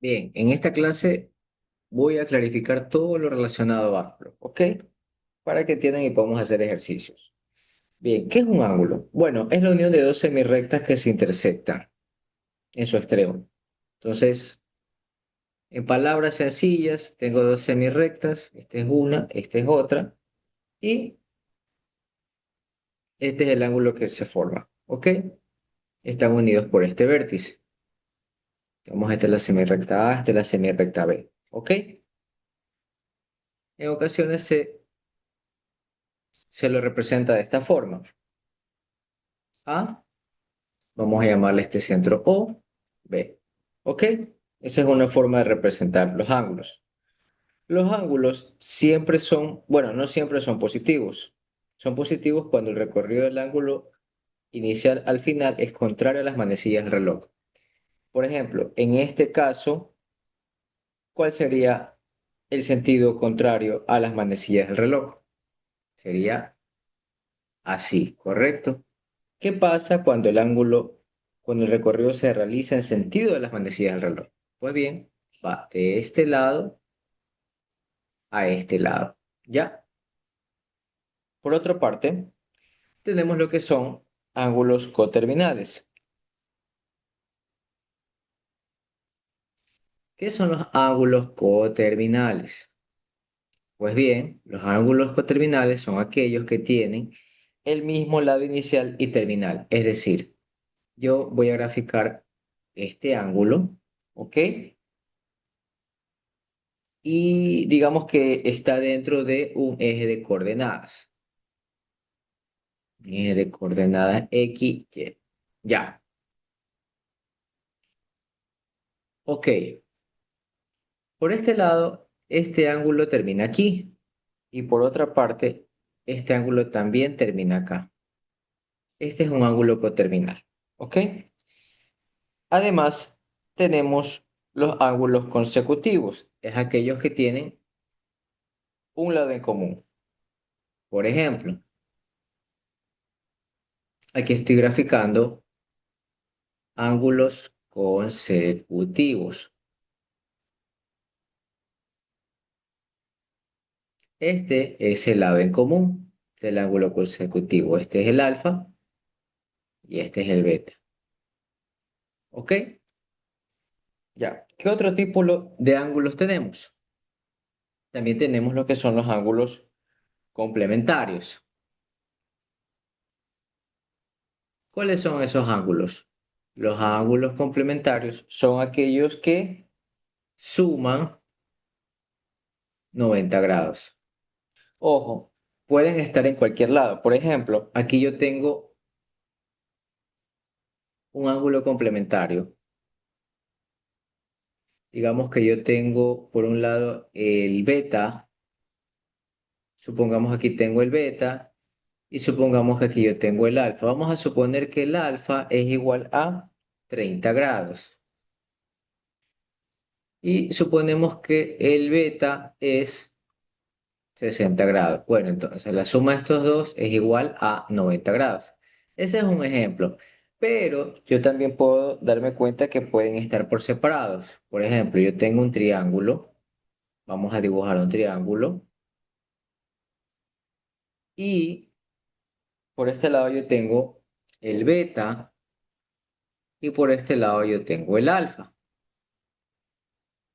Bien, en esta clase voy a clarificar todo lo relacionado a ángulos, ¿ok? Para que entiendan y podamos hacer ejercicios. Bien, ¿qué es un ángulo? Bueno, es la unión de dos semirrectas que se intersectan en su extremo. Entonces, en palabras sencillas, tengo dos semirrectas, esta es una, esta es otra, y este es el ángulo que se forma, ¿ok? Están unidos por este vértice. Vamos, esta es la semirrecta A, esta es la semirrecta B, ¿ok? En ocasiones se lo representa de esta forma. A, vamos a llamarle este centro O, B. ¿Ok? Esa es una forma de representar los ángulos. Los ángulos siempre son, bueno, no siempre son positivos. Son positivos cuando el recorrido del ángulo inicial al final es contrario a las manecillas del reloj. Por ejemplo, en este caso, ¿cuál sería el sentido contrario a las manecillas del reloj? Sería así, ¿correcto? ¿Qué pasa cuando el recorrido se realiza en sentido de las manecillas del reloj? Pues bien, va de este lado a este lado. ¿Ya? Por otra parte, tenemos lo que son ángulos coterminales. ¿Qué son los ángulos coterminales? Pues bien, los ángulos coterminales son aquellos que tienen el mismo lado inicial y terminal. Es decir, yo voy a graficar este ángulo, ¿ok? Y digamos que está dentro de un eje de coordenadas. Un eje de coordenadas X, Y. Ya, ok. Por este lado, este ángulo termina aquí. Y por otra parte, este ángulo también termina acá. Este es un ángulo coterminal, ¿ok? Además, tenemos los ángulos consecutivos. Es aquellos que tienen un lado en común. Por ejemplo, aquí estoy graficando ángulos consecutivos. Este es el lado en común del ángulo consecutivo. Este es el alfa y este es el beta. ¿Ok? Ya. ¿Qué otro tipo de ángulos tenemos? También tenemos lo que son los ángulos complementarios. ¿Cuáles son esos ángulos? Los ángulos complementarios son aquellos que suman 90 grados. Ojo, pueden estar en cualquier lado. Por ejemplo, aquí yo tengo un ángulo complementario. Digamos que yo tengo por un lado el beta, supongamos aquí tengo el beta y supongamos que aquí yo tengo el alfa. Vamos a suponer que el alfa es igual a 30 grados y suponemos que el beta es 60 grados. Bueno, entonces la suma de estos dos es igual a 90 grados. Ese es un ejemplo, pero yo también puedo darme cuenta que pueden estar por separados. Por ejemplo, yo tengo un triángulo, vamos a dibujar un triángulo. Y por este lado yo tengo el beta y por este lado yo tengo el alfa.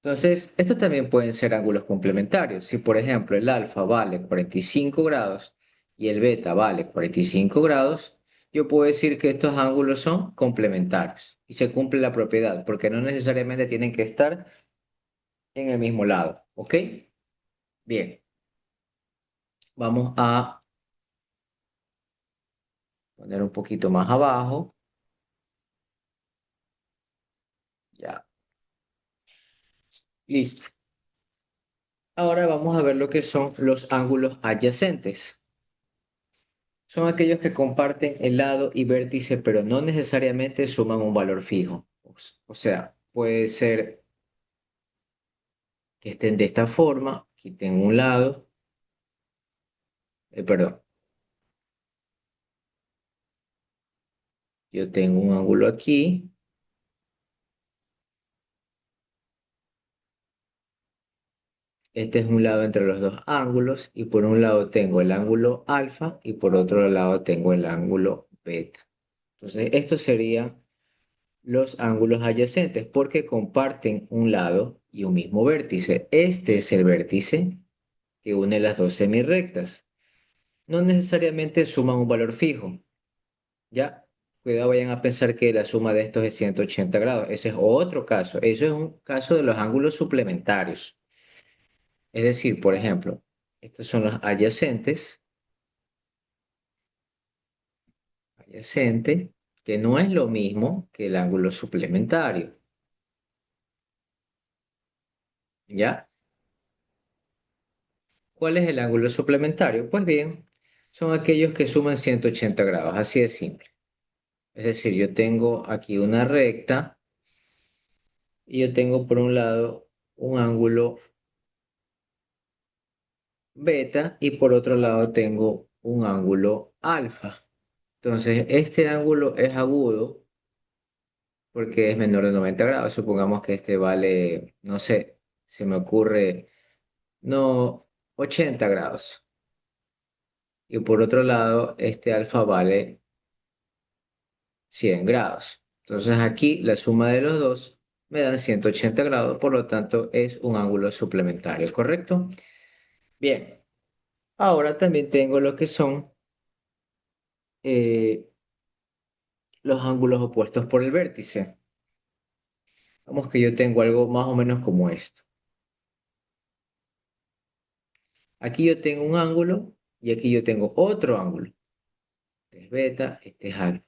Entonces, estos también pueden ser ángulos complementarios. Si, por ejemplo, el alfa vale 45 grados y el beta vale 45 grados, yo puedo decir que estos ángulos son complementarios y se cumple la propiedad, porque no necesariamente tienen que estar en el mismo lado. ¿Ok? Bien, vamos a poner un poquito más abajo. Ya, listo. Ahora vamos a ver lo que son los ángulos adyacentes. Son aquellos que comparten el lado y vértice, pero no necesariamente suman un valor fijo. O sea, puede ser que estén de esta forma, aquí tengo un lado, perdón, yo tengo un ángulo aquí Este es un lado entre los dos ángulos y por un lado tengo el ángulo alfa y por otro lado tengo el ángulo beta. Entonces, estos serían los ángulos adyacentes porque comparten un lado y un mismo vértice. Este es el vértice que une las dos semirrectas. No necesariamente suman un valor fijo, ¿ya? Cuidado, vayan a pensar que la suma de estos es 180 grados. Ese es otro caso. Eso es un caso de los ángulos suplementarios. Es decir, por ejemplo, estos son los adyacentes, adyacente, que no es lo mismo que el ángulo suplementario, ¿ya? ¿Cuál es el ángulo suplementario? Pues bien, son aquellos que suman 180 grados, así de simple. Es decir, yo tengo aquí una recta y yo tengo por un lado un ángulo beta y por otro lado tengo un ángulo alfa. Entonces, este ángulo es agudo porque es menor de 90 grados. Supongamos que este vale, no sé, se me ocurre, no, 80 grados. Y por otro lado, este alfa vale 100 grados. Entonces aquí la suma de los dos me dan 180 grados, por lo tanto es un ángulo suplementario, ¿correcto? Bien, ahora también tengo lo que son eh, los ángulos opuestos por el vértice. Vamos que yo tengo algo más o menos como esto. Aquí yo tengo un ángulo y aquí yo tengo otro ángulo. Este es beta, este es alfa.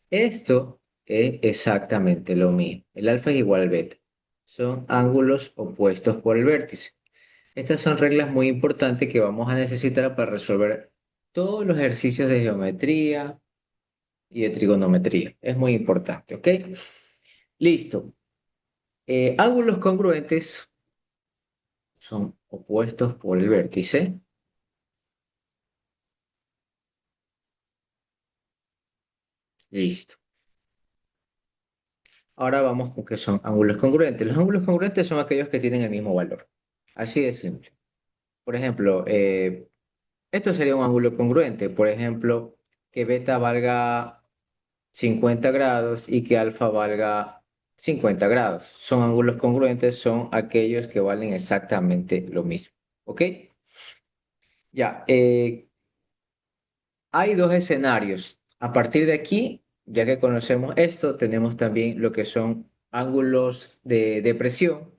Esto es exactamente lo mismo. El alfa es igual al beta. Son ángulos opuestos por el vértice. Estas son reglas muy importantes que vamos a necesitar para resolver todos los ejercicios de geometría y de trigonometría. Es muy importante, ¿ok? Listo. Ángulos congruentes son opuestos por el vértice. Listo. Ahora vamos con qué son ángulos congruentes. Los ángulos congruentes son aquellos que tienen el mismo valor. Así de simple. Por ejemplo, esto sería un ángulo congruente. Por ejemplo, que beta valga 50 grados y que alfa valga 50 grados. Son ángulos congruentes, son aquellos que valen exactamente lo mismo. ¿Ok? Ya, hay dos escenarios. A partir de aquí, ya que conocemos esto, tenemos también lo que son ángulos de depresión.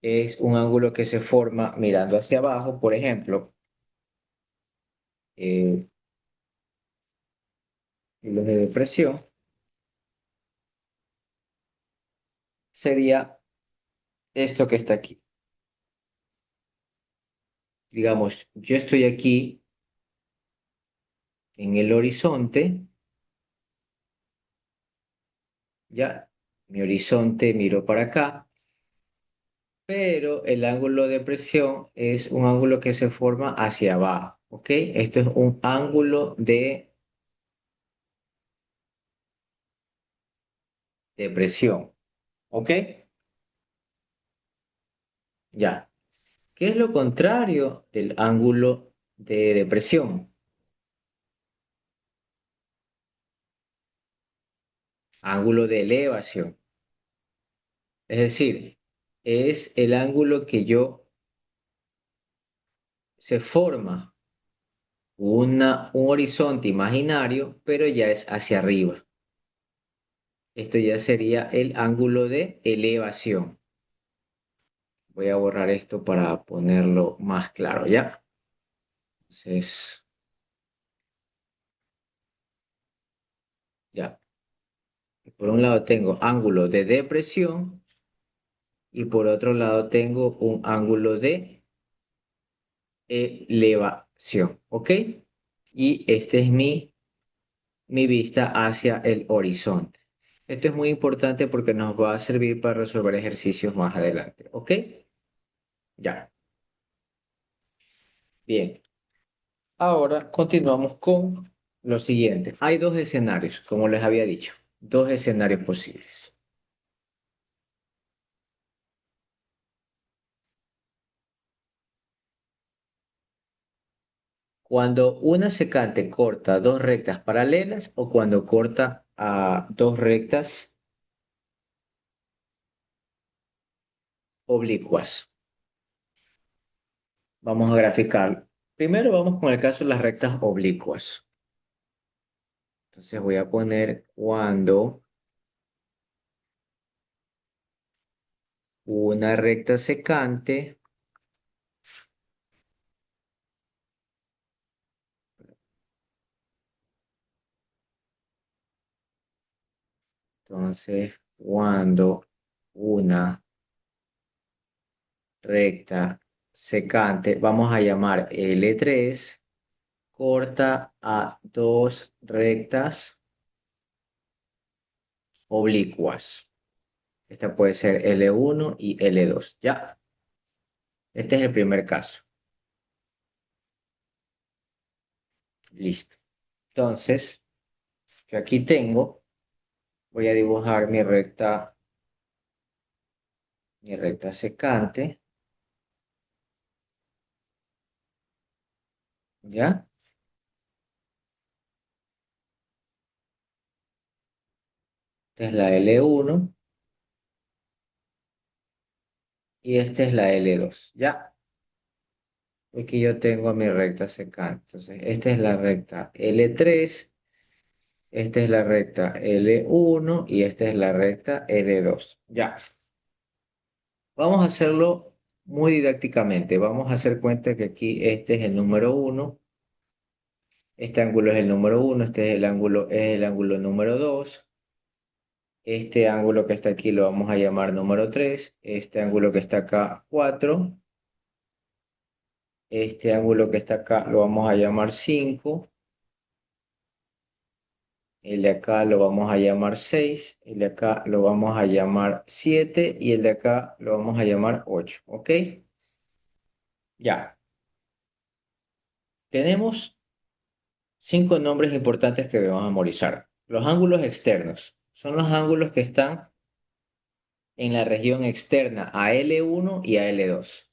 Es un ángulo que se forma mirando hacia abajo, por ejemplo. eh, Ángulos de depresión sería esto que está aquí. Digamos, yo estoy aquí en el horizonte, ya, mi horizonte miro para acá, pero el ángulo de presión es un ángulo que se forma hacia abajo, ¿ok? Esto es un ángulo de depresión, ¿ok? Ya. ¿Qué es lo contrario del ángulo de depresión? Ángulo de elevación. Es decir, es el ángulo que se forma un horizonte imaginario, pero ya es hacia arriba. Esto ya sería el ángulo de elevación. Voy a borrar esto para ponerlo más claro, ¿ya? Entonces, ya. Por un lado tengo ángulo de depresión y por otro lado tengo un ángulo de elevación, ¿ok? Y este es mi vista hacia el horizonte. Esto es muy importante porque nos va a servir para resolver ejercicios más adelante, ¿ok? Ya, bien. Ahora continuamos con lo siguiente. Hay dos escenarios, como les había dicho, dos escenarios posibles. Cuando una secante corta dos rectas paralelas o cuando corta a dos rectas oblicuas. Vamos a graficar. Primero vamos con el caso de las rectas oblicuas. Entonces voy a poner cuando una recta secante entonces cuando una recta secante, vamos a llamar L3, corta a dos rectas oblicuas. Esta puede ser L1 y L2. Ya, este es el primer caso. Listo. Entonces, yo aquí tengo, voy a dibujar mi recta secante. ¿Ya? Esta es la L1 y esta es la L2. ¿Ya? Aquí yo tengo mi recta secante. Entonces, esta es la recta L3, esta es la recta L1 y esta es la recta L2. Ya. Vamos a hacerlo muy didácticamente. Vamos a hacer cuenta que aquí este es el número uno, este ángulo es el número uno, este es el ángulo número 2. Este ángulo que está aquí lo vamos a llamar número 3. Este ángulo que está acá 4. Este ángulo que está acá lo vamos a llamar 5. El de acá lo vamos a llamar 6. El de acá lo vamos a llamar 7. Y el de acá lo vamos a llamar 8. ¿Ok? Ya. Tenemos 5 nombres importantes que debemos memorizar. Los ángulos externos son los ángulos que están en la región externa a L1 y a L2.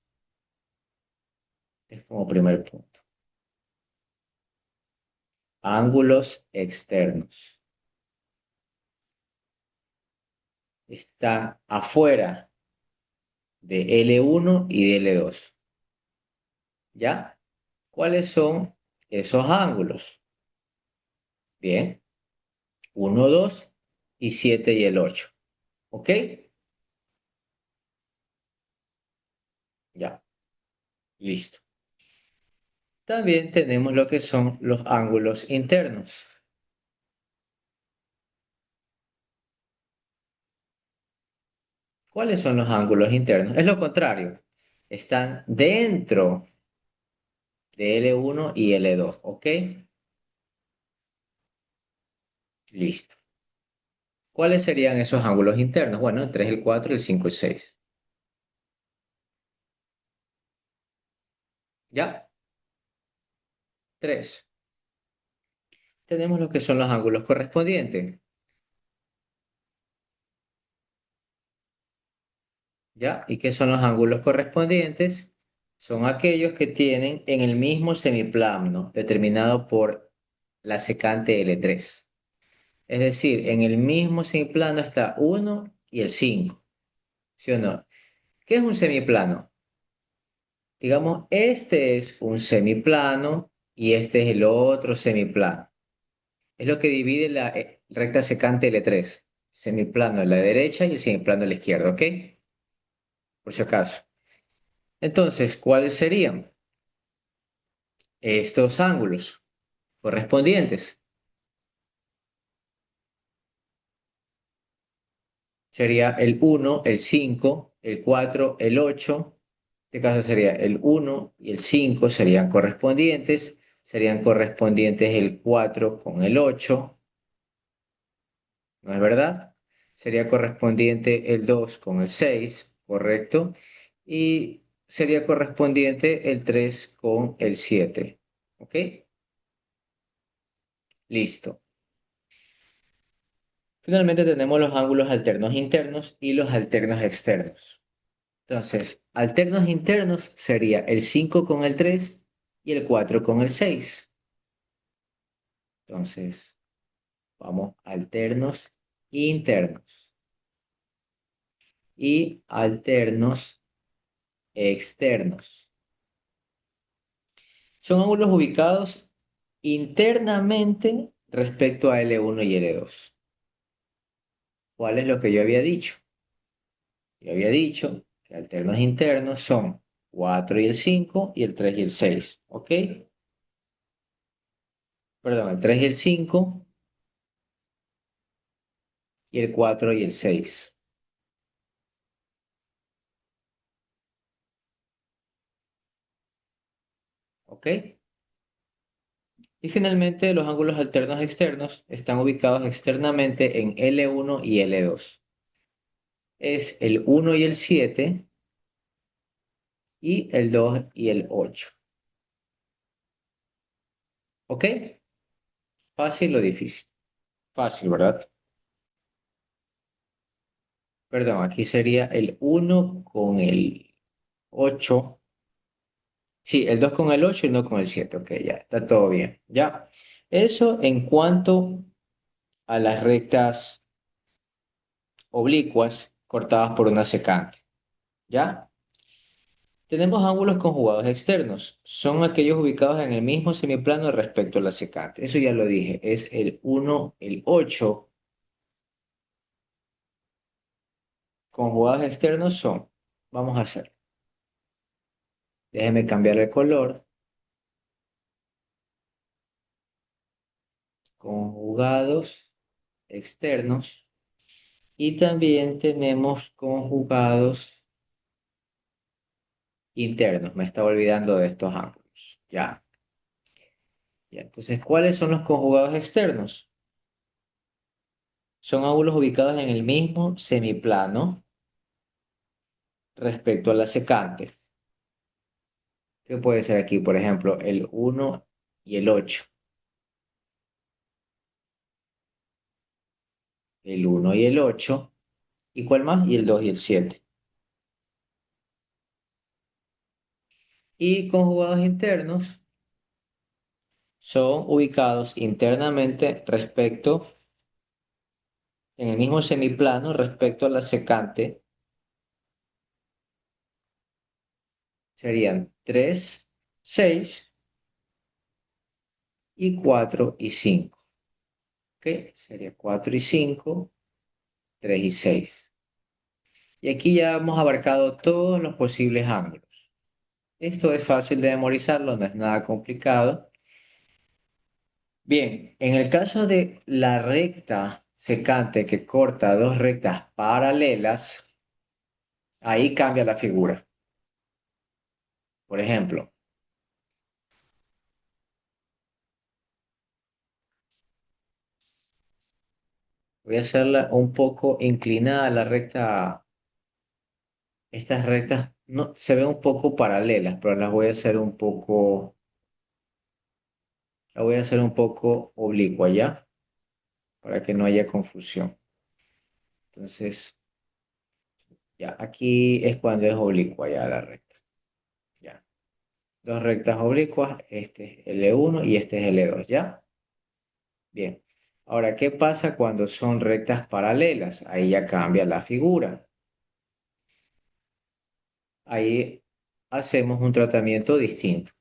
Es como primer punto. Ángulos externos. Están afuera de L1 y de L2. ¿Ya? ¿Cuáles son esos ángulos? Bien, 1, 2 y 7 y el 8. ¿Ok? Ya, listo. También tenemos lo que son los ángulos internos. ¿Cuáles son los ángulos internos? Es lo contrario. Están dentro de L1 y L2. ¿Ok? Listo. ¿Cuáles serían esos ángulos internos? Bueno, el 3, el 4, el 5 y 6. ¿Ya? 3. Tenemos lo que son los ángulos correspondientes. ¿Ya? ¿Y qué son los ángulos correspondientes? Son aquellos que tienen en el mismo semiplano determinado por la secante L3. Es decir, en el mismo semiplano está 1 y el 5. ¿Sí o no? ¿Qué es un semiplano? Digamos, este es un semiplano y este es el otro semiplano. Es lo que divide la recta secante L3. Semiplano a la derecha y el semiplano a la izquierda, ¿ok? Por si acaso. Entonces, ¿cuáles serían estos ángulos correspondientes? Sería el 1, el 5, el 4, el 8. En este caso sería el 1 y el 5 serían correspondientes. Serían correspondientes el 4 con el 8. ¿No es verdad? Sería correspondiente el 2 con el 6, ¿correcto? Y sería correspondiente el 3 con el 7. ¿Ok? Listo. Finalmente tenemos los ángulos alternos internos y los alternos externos. Entonces, alternos internos sería el 5 con el 3 y el 4 con el 6. Entonces, vamos alternos internos y alternos externos. Son ángulos ubicados internamente respecto a L1 y L2. ¿Cuál es lo que yo había dicho? Yo había dicho que alternos internos son 4 y el 5 y el 3 y el 6. ¿Ok? Perdón, el 3 y el 5 y el 4 y el 6. ¿Ok? Y finalmente los ángulos alternos externos están ubicados externamente en L1 y L2. Es el 1 y el 7 y el 2 y el 8. ¿Ok? ¿Fácil o difícil? Fácil, ¿verdad? Perdón, aquí sería el 1 con el 8. Sí, el 2 con el 8 y el 1 con el 7. Ok, ya, está todo bien. Ya. Eso en cuanto a las rectas oblicuas cortadas por una secante. ¿Ya? Tenemos ángulos conjugados externos. Son aquellos ubicados en el mismo semiplano respecto a la secante. Eso ya lo dije. Es el 1, el 8. Conjugados externos son. Vamos a hacer. Déjeme cambiar el color. Conjugados externos. Y también tenemos conjugados internos. Me estaba olvidando de estos ángulos. Ya. Ya. Entonces, ¿cuáles son los conjugados externos? Son ángulos ubicados en el mismo semiplano respecto a la secante. ¿Qué puede ser aquí? Por ejemplo, el 1 y el 8. El 1 y el 8. ¿Y cuál más? Y el 2 y el 7. Y conjugados internos son ubicados internamente en el mismo semiplano respecto a la secante. Serían 3, 6 y 4 y 5. ¿Ok? Sería 4 y 5, 3 y 6. Y aquí ya hemos abarcado todos los posibles ángulos. Esto es fácil de memorizarlo, no es nada complicado. Bien, en el caso de la recta secante que corta dos rectas paralelas, ahí cambia la figura. Por ejemplo, voy a hacerla un poco inclinada la recta. Estas rectas no, se ven un poco paralelas, pero las voy a hacer un poco oblicua, ¿ya? Para que no haya confusión. Entonces, ya, aquí es cuando es oblicua ya la recta. Ya. Dos rectas oblicuas, este es L1 y este es L2, ¿ya? Bien. Ahora, ¿qué pasa cuando son rectas paralelas? Ahí ya cambia la figura. Ahí hacemos un tratamiento distinto.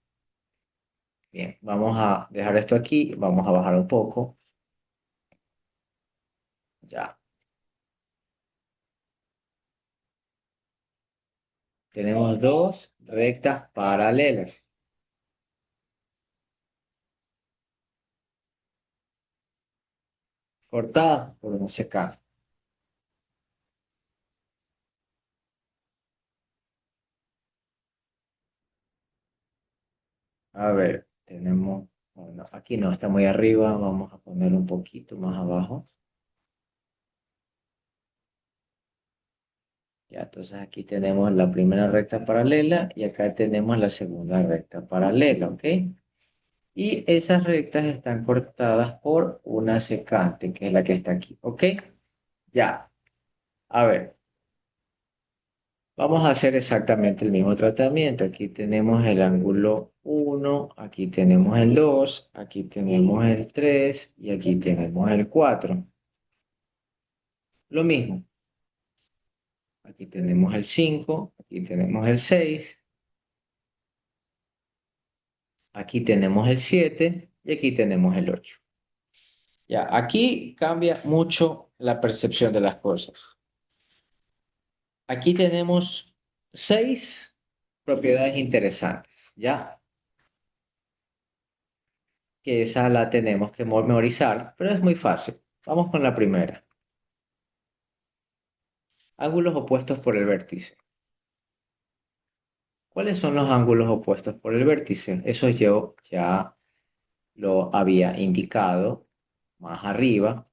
Bien, vamos a dejar esto aquí, vamos a bajar un poco. Ya. Tenemos dos rectas paralelas cortadas por un secante. A ver, tenemos, bueno, aquí no está muy arriba, vamos a poner un poquito más abajo. Ya, entonces aquí tenemos la primera recta paralela y acá tenemos la segunda recta paralela, ¿ok? Y esas rectas están cortadas por una secante, que es la que está aquí, ¿ok? Ya, a ver, Vamos a hacer exactamente el mismo tratamiento. Aquí tenemos el ángulo 1, aquí tenemos el 2, aquí tenemos el 3 y aquí tenemos el 4. Lo mismo. Aquí tenemos el 5, aquí tenemos el 6, aquí tenemos el 7 y aquí tenemos el 8. Ya, aquí cambia mucho la percepción de las cosas. Aquí tenemos 6 propiedades interesantes, ¿ya? Que esa la tenemos que memorizar, pero es muy fácil. Vamos con la primera. Ángulos opuestos por el vértice. ¿Cuáles son los ángulos opuestos por el vértice? Eso yo ya lo había indicado más arriba.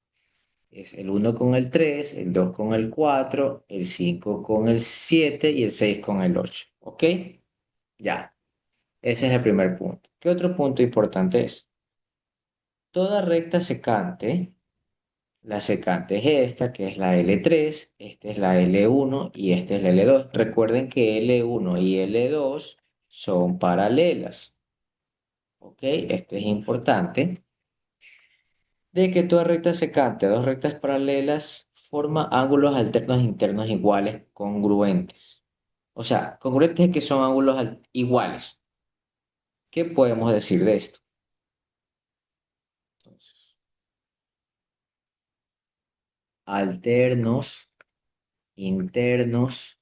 Es el 1 con el 3, el 2 con el 4, el 5 con el 7 y el 6 con el 8. ¿Ok? Ya, ese es el primer punto. ¿Qué otro punto importante es? Toda recta secante, la secante es esta, que es la L3, esta es la L1 y esta es la L2. Recuerden que L1 y L2 son paralelas. ¿Ok? Esto es importante. De que toda recta secante a dos rectas paralelas forma ángulos alternos internos iguales congruentes. O sea, congruentes es que son ángulos iguales. ¿Qué podemos decir de esto? Entonces, alternos internos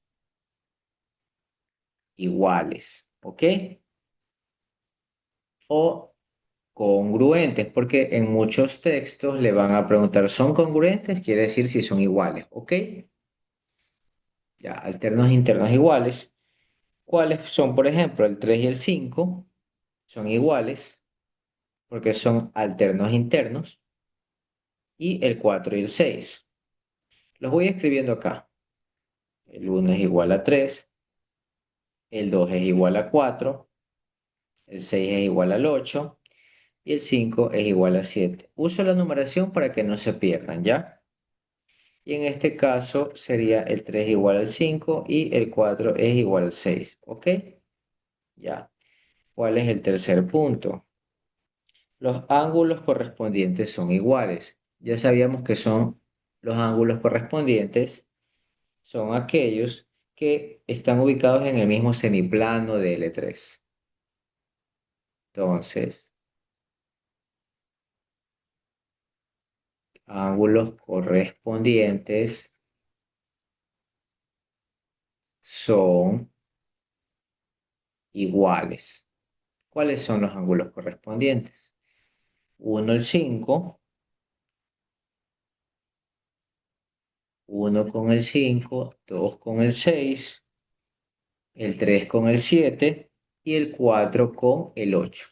iguales. ¿Ok? O congruentes, porque en muchos textos le van a preguntar, ¿son congruentes? Quiere decir si son iguales. ¿Ok? Ya, alternos internos iguales. ¿Cuáles son, por ejemplo, el 3 y el 5? Son iguales porque son alternos internos, y el 4 y el 6. Los voy escribiendo acá. El 1 es igual a 3, el 2 es igual a 4, el 6 es igual al 8 y el 5 es igual a 7. Uso la numeración para que no se pierdan, ¿ya? Y en este caso sería el 3 igual al 5 y el 4 es igual al 6, ¿ok? Ya. ¿Cuál es el tercer punto? Los ángulos correspondientes son iguales. Ya sabíamos que son los ángulos correspondientes, son aquellos que están ubicados en el mismo semiplano de L3. Entonces, ángulos correspondientes son iguales. ¿Cuáles son los ángulos correspondientes? 1 el 5, 1 con el 5, 2 con el 6, el 3 con el 7 y el 4 con el 8.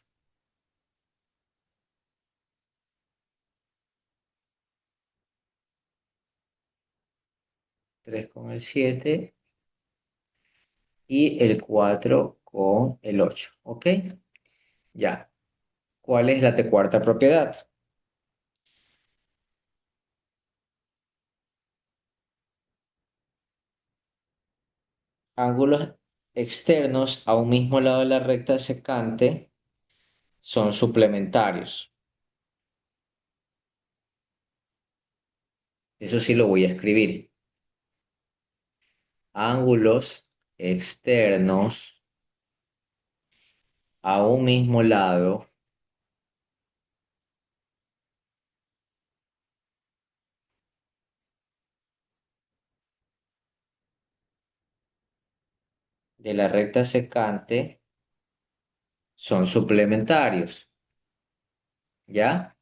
3 con el 7 y el 4 con el 8. ¿Ok? Ya. ¿Cuál es la cuarta propiedad? Ángulos externos a un mismo lado de la recta secante son suplementarios. Eso sí lo voy a escribir. Ángulos externos a un mismo lado de la recta secante son suplementarios. ¿Ya?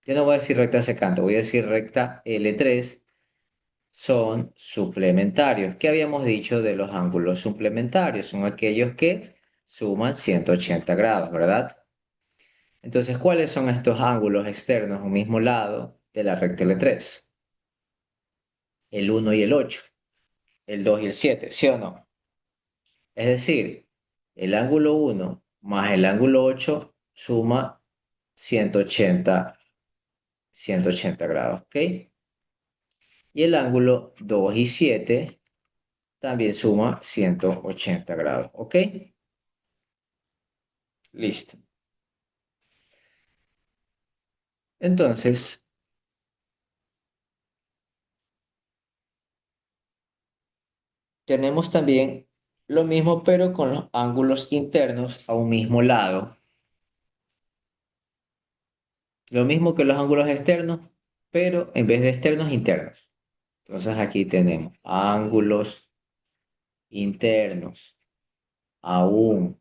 Yo no voy a decir recta secante, voy a decir recta L3. Son suplementarios. ¿Qué habíamos dicho de los ángulos suplementarios? Son aquellos que suman 180 grados, ¿verdad? Entonces, ¿cuáles son estos ángulos externos a un mismo lado de la recta L3? El 1 y el 8, el 2 y el 7, ¿sí o no? Es decir, el ángulo 1 más el ángulo 8 suma 180, 180 grados, ¿ok? Y el ángulo 2 y 7 también suma 180 grados. ¿Ok? Listo. Entonces, tenemos también lo mismo, pero con los ángulos internos a un mismo lado. Lo mismo que los ángulos externos, pero en vez de externos, internos. Entonces aquí tenemos ángulos internos a un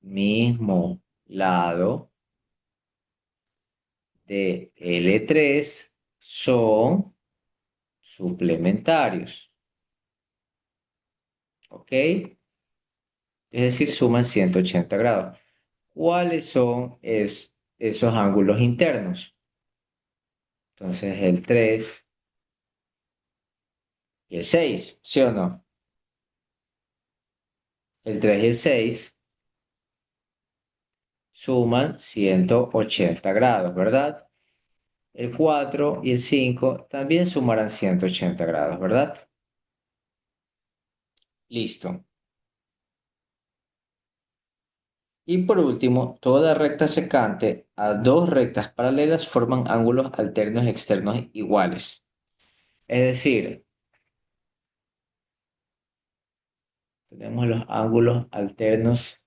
mismo lado de L3 son suplementarios. ¿Ok? Es decir, suman 180 grados. ¿Cuáles son esos ángulos internos? Entonces el 3 y el 6, ¿sí o no? El 3 y el 6 suman 180 grados, ¿verdad? El 4 y el 5 también sumarán 180 grados, ¿verdad? Listo. Y por último, toda recta secante a dos rectas paralelas forman ángulos alternos externos iguales. Es decir, tenemos los ángulos alternos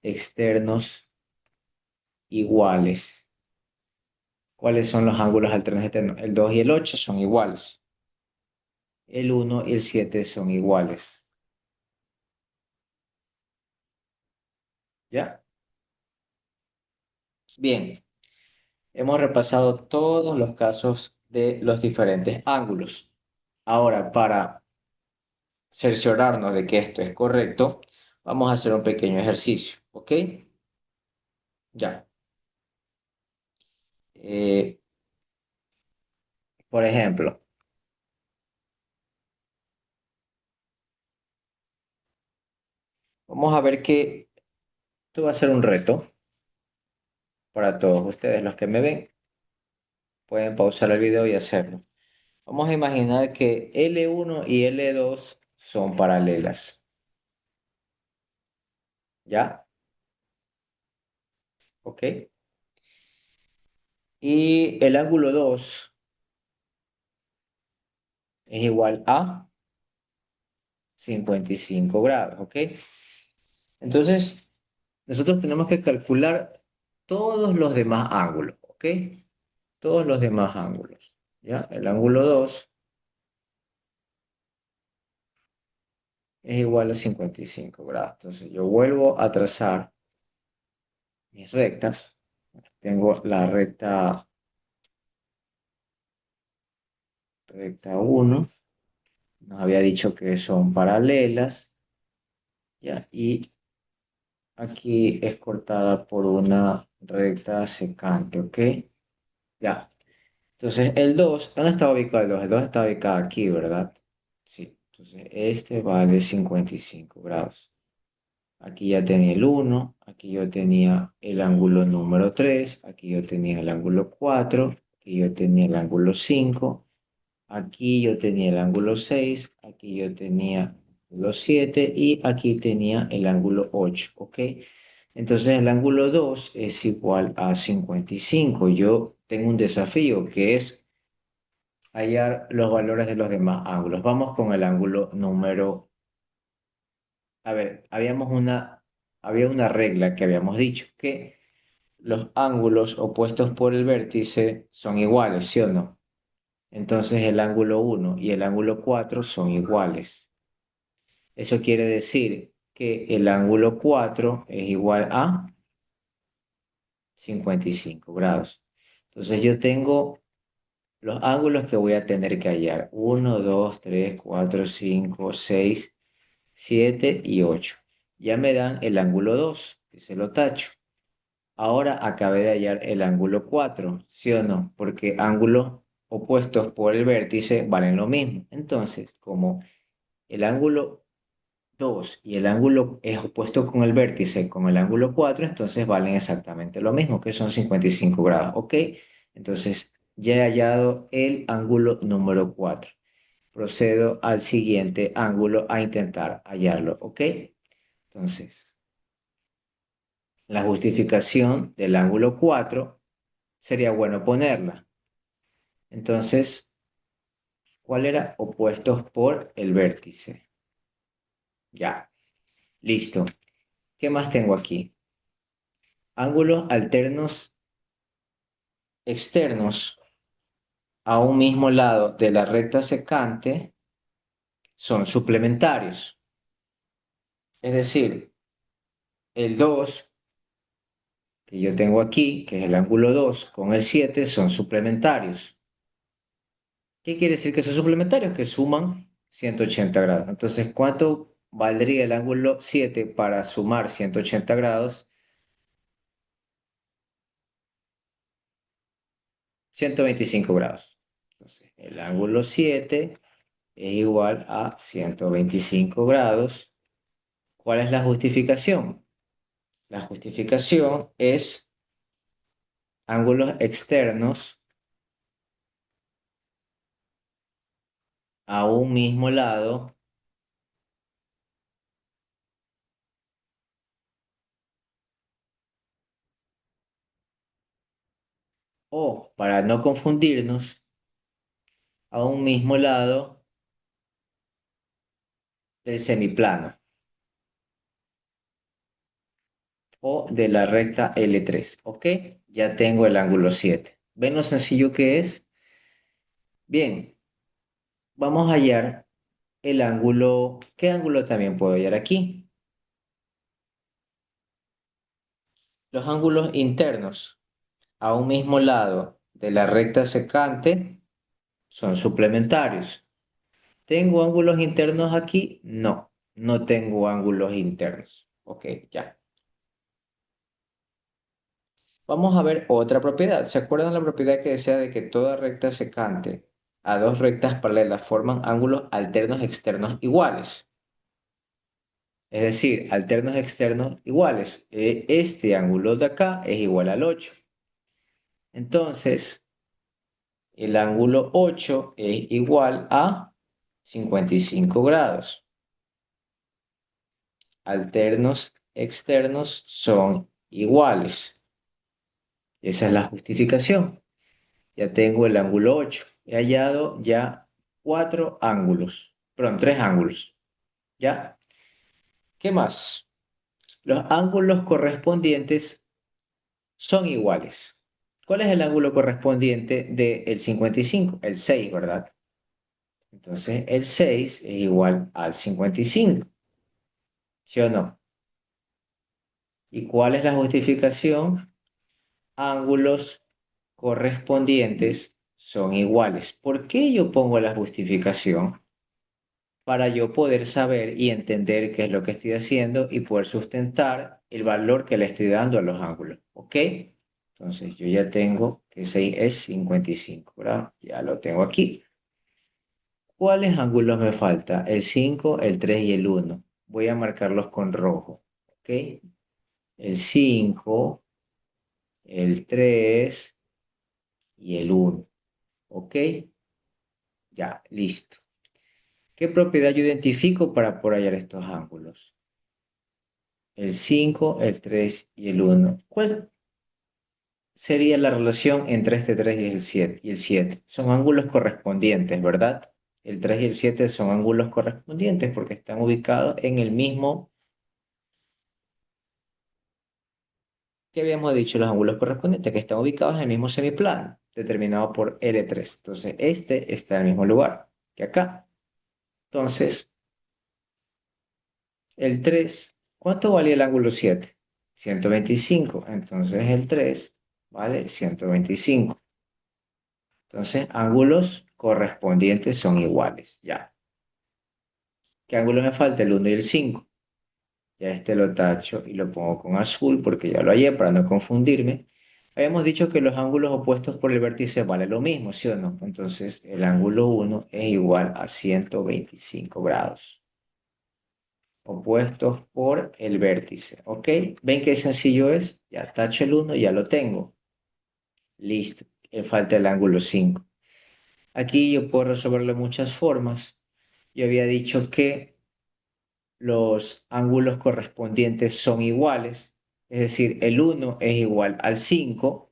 externos iguales. ¿Cuáles son los ángulos alternos externos? El 2 y el 8 son iguales. El 1 y el 7 son iguales. ¿Ya? Bien, hemos repasado todos los casos de los diferentes ángulos. Ahora, para cerciorarnos de que esto es correcto, vamos a hacer un pequeño ejercicio, ¿ok? Ya. Eh, por ejemplo, vamos a ver que esto va a ser un reto para todos ustedes. Los que me ven pueden pausar el video y hacerlo. Vamos a imaginar que L1 y L2 son paralelas, ¿ya? ¿Ok? Y el ángulo 2 es igual a 55 grados, ¿ok? Entonces, nosotros tenemos que calcular todos los demás ángulos, ¿ok? Todos los demás ángulos, ¿ya? El ángulo 2 es igual a 55 grados. Entonces, yo vuelvo a trazar mis rectas. Tengo la recta 1. Nos había dicho que son paralelas, ¿ya? Y aquí es cortada por una recta secante, ¿ok? Ya. Entonces, el 2, ¿dónde está ubicado el 2? El 2 está ubicado aquí, ¿verdad? Sí. Entonces, este vale 55 grados. Aquí ya tenía el 1, aquí yo tenía el ángulo número 3, aquí yo tenía el ángulo 4, aquí yo tenía el ángulo 5, aquí yo tenía el ángulo 6, aquí yo tenía los 7 y aquí tenía el ángulo 8, ¿ok? Entonces el ángulo 2 es igual a 55. Yo tengo un desafío que es hallar los valores de los demás ángulos. Vamos con el ángulo número... A ver, había una regla que habíamos dicho, que los ángulos opuestos por el vértice son iguales, ¿sí o no? Entonces el ángulo 1 y el ángulo 4 son iguales. Eso quiere decir que el ángulo 4 es igual a 55 grados. Entonces yo tengo los ángulos que voy a tener que hallar. 1, 2, 3, 4, 5, 6, 7 y 8. Ya me dan el ángulo 2, que se lo tacho. Ahora acabé de hallar el ángulo 4, ¿sí o no? Porque ángulos opuestos por el vértice valen lo mismo. Entonces, como el ángulo 2 y el ángulo es opuesto con el vértice con el ángulo 4, entonces valen exactamente lo mismo, que son 55 grados, ¿ok? Entonces ya he hallado el ángulo número 4. procedo al siguiente ángulo a intentar hallarlo, ¿ok? Entonces, la justificación del ángulo 4 sería bueno ponerla. Entonces, ¿cuál era? Opuestos por el vértice. Ya, listo. ¿Qué más tengo aquí? Ángulos alternos externos a un mismo lado de la recta secante son suplementarios. Es decir, el 2 que yo tengo aquí, que es el ángulo 2 con el 7 son suplementarios. ¿Qué quiere decir que son suplementarios? Que suman 180 grados. Entonces, ¿cuánto valdría el ángulo 7 para sumar 180 grados? 125 grados. Entonces, el ángulo 7 es igual a 125 grados. ¿Cuál es la justificación? La justificación es ángulos externos a un mismo lado o, para no confundirnos, a un mismo lado del semiplano o de la recta L3. ¿Ok? Ya tengo el ángulo 7. ¿Ven lo sencillo que es? Bien, vamos a hallar el ángulo. ¿Qué ángulo también puedo hallar aquí? Los ángulos internos a un mismo lado de la recta secante son suplementarios. ¿Tengo ángulos internos aquí? No, no tengo ángulos internos. Ok, ya. Vamos a ver otra propiedad. ¿Se acuerdan la propiedad que decía de que toda recta secante a dos rectas paralelas forman ángulos alternos externos iguales? Es decir, alternos externos iguales. Este ángulo de acá es igual al 8. Entonces, el ángulo 8 es igual a 55 grados. Alternos externos son iguales. Esa es la justificación. Ya tengo el ángulo 8. He hallado ya cuatro ángulos. Perdón, tres ángulos. ¿Ya? ¿Qué más? Los ángulos correspondientes son iguales. ¿Cuál es el ángulo correspondiente del 55? El 6, ¿verdad? Entonces el 6 es igual al 55. ¿Sí o no? ¿Y cuál es la justificación? Ángulos correspondientes son iguales. ¿Por qué yo pongo la justificación? Para yo poder saber y entender qué es lo que estoy haciendo y poder sustentar el valor que le estoy dando a los ángulos. ¿Ok? Entonces yo ya tengo que 6 es 55, ¿verdad? Ya lo tengo aquí. ¿Cuáles ángulos me falta? El 5, el 3 y el 1. Voy a marcarlos con rojo. ¿Ok? El 5, el 3 y el 1. ¿Ok? Ya, listo. ¿Qué propiedad yo identifico para poder hallar estos ángulos? El 5, el 3 y el 1. ¿Cuál sería la relación entre este 3 y el 7? Son ángulos correspondientes, ¿verdad? El 3 y el 7 son ángulos correspondientes porque están ubicados en el mismo que habíamos dicho, los ángulos correspondientes, que están ubicados en el mismo semiplano, determinado por L3. Entonces, este está en el mismo lugar que acá. Entonces, el 3, ¿cuánto valía el ángulo 7? 125. Entonces, el 3 vale 125. Entonces, ángulos correspondientes son iguales. Ya. ¿Qué ángulo me falta? El 1 y el 5. Ya este lo tacho y lo pongo con azul porque ya lo hallé para no confundirme. Habíamos dicho que los ángulos opuestos por el vértice vale lo mismo, ¿sí o no? Entonces, el ángulo 1 es igual a 125 grados. Opuestos por el vértice. ¿Ok? ¿Ven qué sencillo es? Ya tacho el 1, ya lo tengo. Listo. Le falta el ángulo 5. Aquí yo puedo resolverlo de muchas formas. Yo había dicho que los ángulos correspondientes son iguales, es decir, el 1 es igual al 5.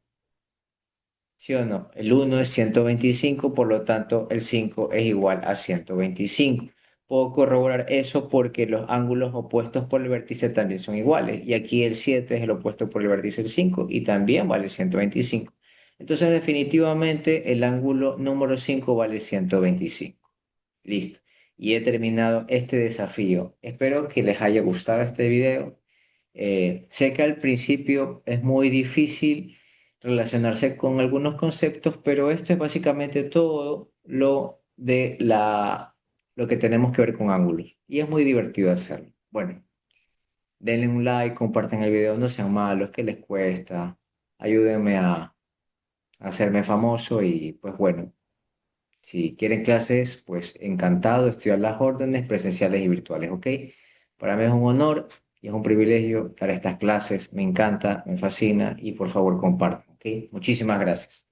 ¿Sí o no? El 1 es 125, por lo tanto el 5 es igual a 125. Puedo corroborar eso porque los ángulos opuestos por el vértice también son iguales. Y aquí el 7 es el opuesto por el vértice del 5 y también vale 125. Entonces definitivamente el ángulo número 5 vale 125. Listo. Y he terminado este desafío. Espero que les haya gustado este video. Sé que al principio es muy difícil relacionarse con algunos conceptos, pero esto es básicamente todo lo que tenemos que ver con ángulos. Y es muy divertido hacerlo. Bueno, denle un like, compartan el video, no sean malos, que les cuesta. Ayúdenme a hacerme famoso y pues bueno. Si quieren clases, pues encantado, estoy a las órdenes presenciales y virtuales, ¿ok? Para mí es un honor y es un privilegio dar estas clases, me encanta, me fascina y por favor compartan, ¿ok? Muchísimas gracias.